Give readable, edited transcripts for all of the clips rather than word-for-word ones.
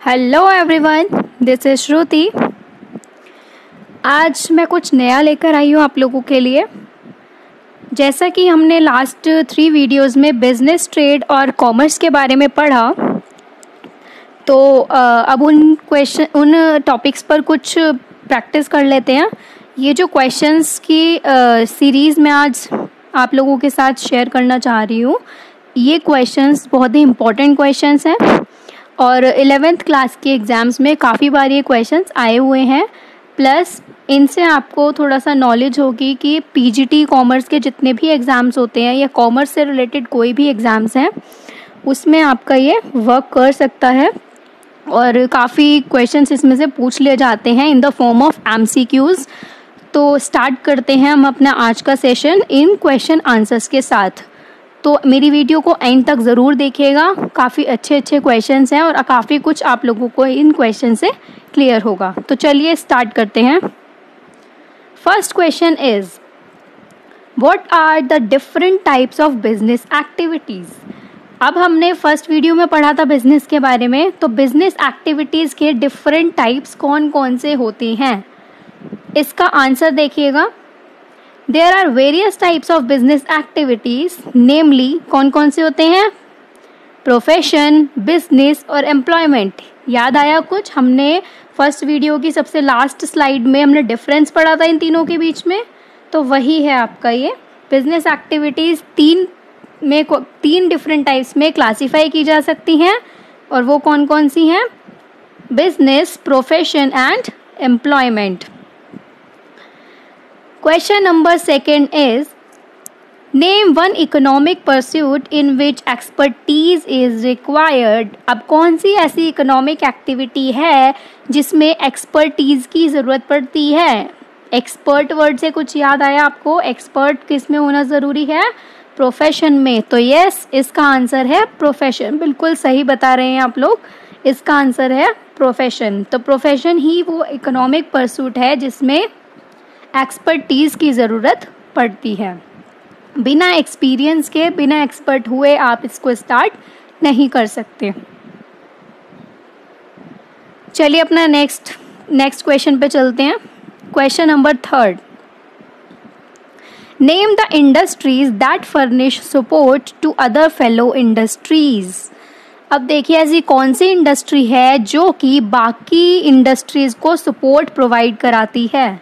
Hello everyone, this is श्रुति। आज मैं कुछ नया लेकर आई हूँ आप लोगों के लिए। जैसा कि हमने लास्ट 3 वीडियोस में बिजनेस, ट्रेड और कॉमर्स के बारे में पढ़ा, तो अब उन टॉपिक्स पर कुछ प्रैक्टिस कर लेते हैं। ये जो क्वेश्चंस की सीरीज़ मैं आज आप लोगों के साथ शेयर करना चाह रही हूँ, ये क्वेश्चंस बहुत ही इम्पोर्टेंट क्वेश्चंस हैं और 11th क्लास के एग्ज़ाम्स में काफ़ी बार ये क्वेश्चंस आए हुए हैं। प्लस इनसे आपको थोड़ा सा नॉलेज होगी कि पीजीटी कॉमर्स के जितने भी एग्ज़ाम्स होते हैं या कॉमर्स से रिलेटेड कोई भी एग्ज़ाम्स हैं उसमें आपका ये वर्क कर सकता है। और काफ़ी क्वेश्चंस इसमें से पूछ लिए जाते हैं in the form of MCQs. तो स्टार्ट करते हैं हम अपना आज का सेशन इन क्वेश्चन आंसर्स के साथ। तो मेरी वीडियो को एंड तक ज़रूर देखिएगा, काफ़ी अच्छे क्वेश्चंस हैं और काफ़ी कुछ आप लोगों को इन क्वेश्चन से क्लियर होगा। तो चलिए स्टार्ट करते हैं। First question is, what are the different types of business activities. अब हमने फर्स्ट वीडियो में पढ़ा था बिजनेस के बारे में, तो बिजनेस एक्टिविटीज़ के डिफरेंट टाइप्स कौन कौन से होते हैं, इसका आंसर देखिएगा। There are various types of business activities, namely कौन कौन से होते हैं, प्रोफेशन, बिजनेस और एम्प्लॉयमेंट। याद आया कुछ? हमने फर्स्ट वीडियो की सबसे लास्ट स्लाइड में हमने डिफरेंस पढ़ा था इन तीनों के बीच में, तो वही है आपका ये बिजनेस एक्टिविटीज़। तीन डिफरेंट टाइप्स में क्लासीफाई की जा सकती हैं और वो कौन कौन सी हैं, business, profession and employment. Question number 2 is, name one economic pursuit in which expertise is required। अब कौन सी ऐसी इकोनॉमिक एक्टिविटी है जिसमें एक्सपर्टीज़ की ज़रूरत पड़ती है। एक्सपर्ट वर्ड से कुछ याद आया आपको? एक्सपर्ट किस में होना ज़रूरी है? प्रोफेशन में। तो यस, इसका आंसर है प्रोफेशन। बिल्कुल सही बता रहे हैं आप लोग, इसका आंसर है प्रोफेशन। तो प्रोफेशन ही वो इकोनॉमिक परसूट है जिसमें एक्सपर्टीज़ की ज़रूरत पड़ती है। बिना एक्सपीरियंस के, बिना एक्सपर्ट हुए आप इसको स्टार्ट नहीं कर सकते। चलिए अपना नेक्स्ट क्वेश्चन पे चलते हैं। Question number 3, name the industries that furnish support to other fellow industries. अब देखिए ऐसी कौन सी इंडस्ट्री है जो कि बाकी इंडस्ट्रीज को सपोर्ट प्रोवाइड कराती है।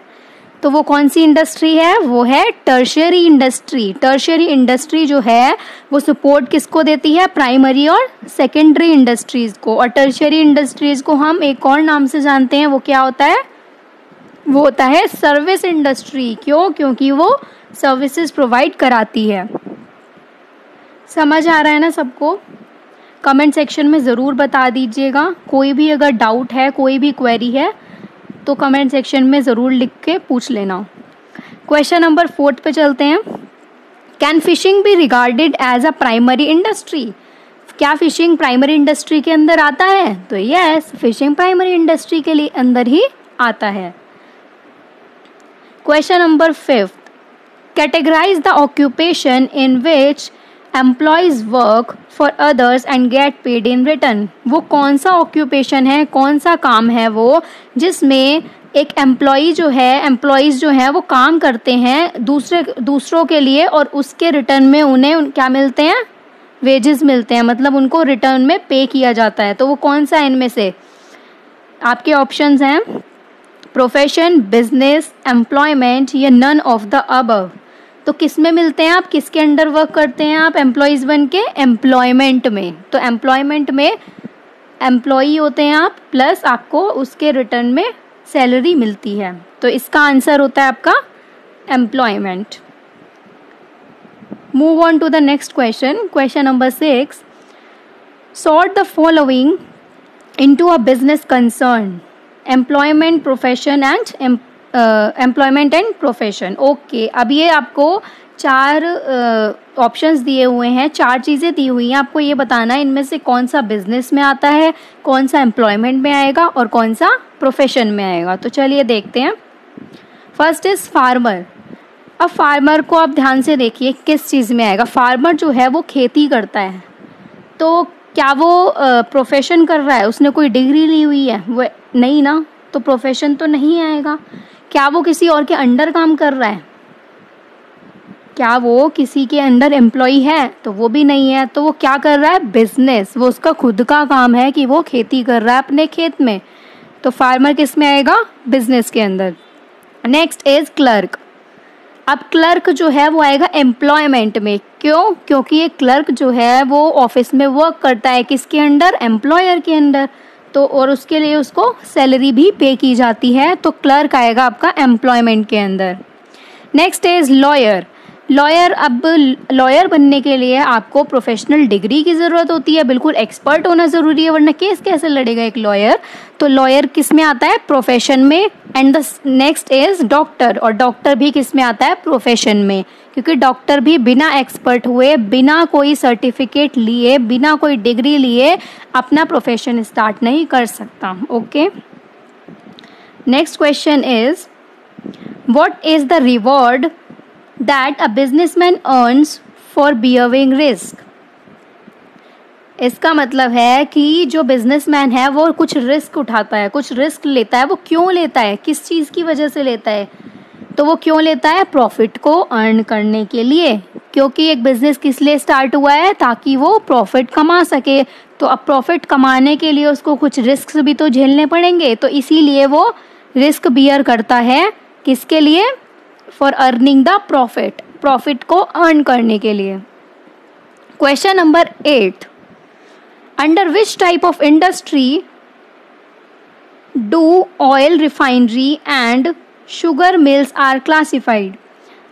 तो वो कौन सी इंडस्ट्री है? वो है टर्शियरी इंडस्ट्री। टर्शियरी इंडस्ट्री जो है वो सपोर्ट किसको देती है? प्राइमरी और सेकेंडरी इंडस्ट्रीज को। और टर्शियरी इंडस्ट्रीज को हम एक और नाम से जानते हैं, वो क्या होता है? वो होता है सर्विस इंडस्ट्री। क्यों? क्योंकि वो सर्विसेज प्रोवाइड कराती है। समझ आ रहा है ना सबको? कमेंट सेक्शन में ज़रूर बता दीजिएगा। कोई भी अगर डाउट है, कोई भी क्वेरी है तो कमेंट सेक्शन में ज़रूर लिख के पूछ लेना। क्वेश्चन नंबर 4 पे चलते हैं। Can fishing be regarded as a primary industry. क्या फिशिंग प्राइमरी इंडस्ट्री के अंदर आता है? तो यस, फिशिंग प्राइमरी इंडस्ट्री के लिए अंदर ही आता है। Question number 5, categorise the occupation in which employees work for others and get paid in return. वो कौन सा ऑक्यूपेशन है, कौन सा काम है वो जिसमें एक एम्प्लॉयज़ जो है वो काम करते हैं दूसरों के लिए और उसके रिटर्न में उन्हें क्या मिलते हैं? वेजेस मिलते हैं, मतलब उनको रिटर्न में पे किया जाता है। तो वो कौन सा है इनमें से? आपके ऑप्शंस हैं प्रोफेशन, बिजनेस, एम्प्लॉयमेंट या नन ऑफ द अबव। तो किस में मिलते हैं आप? किसके अंडर वर्क करते हैं आप एम्प्लॉयज़ बन के? एम्प्लॉयमेंट में। तो एम्प्लॉयमेंट में एम्प्लॉई होते हैं आप, प्लस आपको उसके रिटर्न में सैलरी मिलती है। तो इसका आंसर होता है आपका employment. Move on to the next question. Question number 6, sort the following into a business concern, employment, profession and employment and profession. Okay, अब ये आपको 4 ऑप्शंस दिए हुए हैं, 4 चीज़ें दी हुई हैं। आपको ये बताना है इनमें से कौन सा बिजनेस में आता है, कौन सा एम्प्लॉयमेंट में आएगा और कौन सा प्रोफेशन में आएगा। तो चलिए देखते हैं। First is farmer. अब फार्मर को आप ध्यान से देखिए किस चीज़ में आएगा। फार्मर जो है वो खेती करता है, तो क्या वो प्रोफेशन कर रहा है, उसने कोई डिग्री ली हुई है, वो नहीं ना, तो प्रोफेशन तो नहीं आएगा। क्या वो किसी और के अंडर काम कर रहा है, क्या वो किसी के अंडर एम्प्लॉय है, तो वो भी नहीं है। तो वो क्या कर रहा है, बिजनेस, वो उसका खुद का काम है कि वो खेती कर रहा है अपने खेत में। तो फार्मर किस में आएगा, बिजनेस के अंदर। Next is clerk. अब क्लर्क जो है वो आएगा एम्प्लॉयमेंट में। क्यों, क्योंकि ये क्लर्क जो है वो ऑफिस में वर्क करता है, किसके अंडर, एम्प्लॉयर के अंडर। तो और उसके लिए उसको सैलरी भी पे की जाती है। तो क्लर्क आएगा आपका एम्प्लॉयमेंट के अंदर। Next is lawyer. लॉयर, अब लॉयर बनने के लिए आपको प्रोफेशनल डिग्री की ज़रूरत होती है, बिल्कुल एक्सपर्ट होना ज़रूरी है, वरना केस कैसे लड़ेगा एक लॉयर। तो लॉयर किस में आता है, प्रोफेशन में। And the next is doctor, और डॉक्टर भी किस में आता है, प्रोफेशन में, क्योंकि डॉक्टर भी बिना एक्सपर्ट हुए, बिना कोई सर्टिफिकेट लिए, बिना कोई डिग्री लिए अपना प्रोफेशन स्टार्ट नहीं कर सकता। Okay, next question is what is the reward that a businessman earns for bearing risk। इसका मतलब है कि जो बिजनेसमैन है वो कुछ रिस्क उठाता है, कुछ रिस्क लेता है। वो क्यों लेता है, किस चीज़ की वजह से लेता है, तो वो क्यों लेता है, प्रॉफिट को अर्न करने के लिए। क्योंकि एक बिजनेस किस लिए स्टार्ट हुआ है, ताकि वो प्रॉफिट कमा सके। तो अब प्रॉफिट कमाने के लिए उसको कुछ रिस्क भी तो झेलने पड़ेंगे, तो इसीलिए वो रिस्क बियर करता है। किसके लिए, for earning the profit, profit को अर्न करने के लिए। Question number 8, under which type of industry do oil refinery and sugar mills are classified.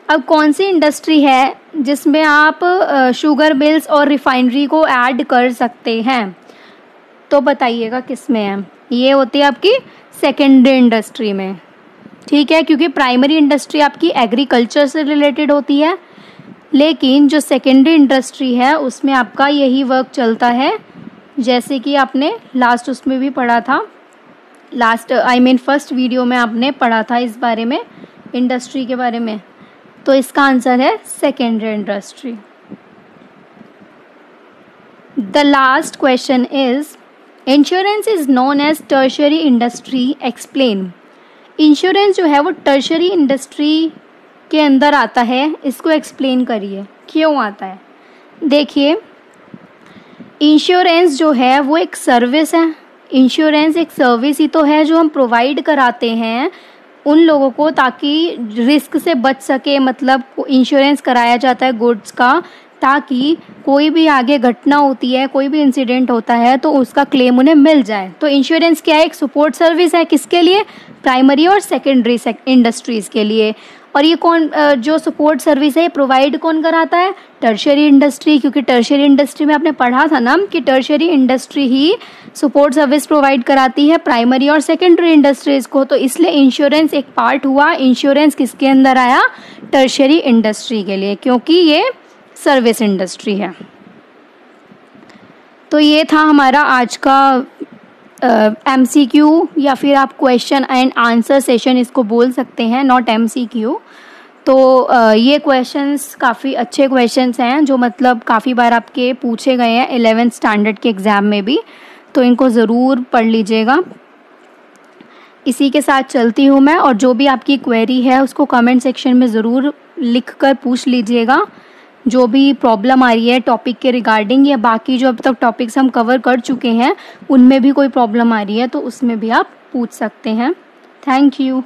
अब कौन सी इंडस्ट्री है जिसमें आप शुगर मिल्स और रिफाइनरी को ऐड कर सकते हैं, तो बताइएगा किस में है। ये होती है आपकी सेकेंडरी इंडस्ट्री में, ठीक है, क्योंकि प्राइमरी इंडस्ट्री आपकी एग्रीकल्चर से रिलेटेड होती है, लेकिन जो सेकेंडरी इंडस्ट्री है उसमें आपका यही वर्क चलता है। जैसे कि आपने लास्ट उसमें भी पढ़ा था, फर्स्ट वीडियो में आपने पढ़ा था इस बारे में, इंडस्ट्री के बारे में। तो इसका आंसर है secondary industry. The last question is insurance is known as tertiary industry, explain. Insurance जो है वो टर्शरी इंडस्ट्री के अंदर आता है, इसको एक्सप्लेन करिए क्यों आता है। देखिए, इंश्योरेंस जो है वो एक सर्विस है। इंश्योरेंस एक सर्विस ही तो है जो हम प्रोवाइड कराते हैं उन लोगों को, ताकि रिस्क से बच सके। मतलब इंश्योरेंस कराया जाता है गुड्स का, ताकि कोई भी आगे घटना होती है, कोई भी इंसिडेंट होता है तो उसका क्लेम उन्हें मिल जाए। तो इंश्योरेंस क्या है, एक सपोर्ट सर्विस है, किसके लिए, प्राइमरी और सेकेंडरी इंडस्ट्रीज़ के लिए। और ये कौन जो सपोर्ट सर्विस है प्रोवाइड कौन कराता है, टर्शियरी इंडस्ट्री, क्योंकि टर्शियरी इंडस्ट्री में आपने पढ़ा था ना कि टर्शियरी इंडस्ट्री ही सपोर्ट सर्विस प्रोवाइड कराती है प्राइमरी और सेकेंडरी इंडस्ट्रीज़ को। तो इसलिए इंश्योरेंस एक पार्ट हुआ। इंश्योरेंस किसके अंदर आया, टर्शियरी इंडस्ट्री के लिए, क्योंकि ये सर्विस इंडस्ट्री है। तो ये था हमारा आज का MCQ, या फिर आप क्वेश्चन एंड आंसर सेशन इसको बोल सकते हैं, नॉट MCQ। तो ये क्वेश्चंस काफ़ी अच्छे क्वेश्चंस हैं जो मतलब काफ़ी बार आपके पूछे गए हैं 11th स्टैंडर्ड के एग्ज़ाम में भी, तो इनको ज़रूर पढ़ लीजिएगा। इसी के साथ चलती हूँ मैं, और जो भी आपकी क्वेरी है उसको कमेंट सेक्शन में ज़रूर लिख कर पूछ लीजिएगा। जो भी प्रॉब्लम आ रही है टॉपिक के रिगार्डिंग, या बाकी जो अब तक टॉपिक्स हम कवर कर चुके हैं उनमें भी कोई प्रॉब्लम आ रही है तो उसमें भी आप पूछ सकते हैं। Thank you.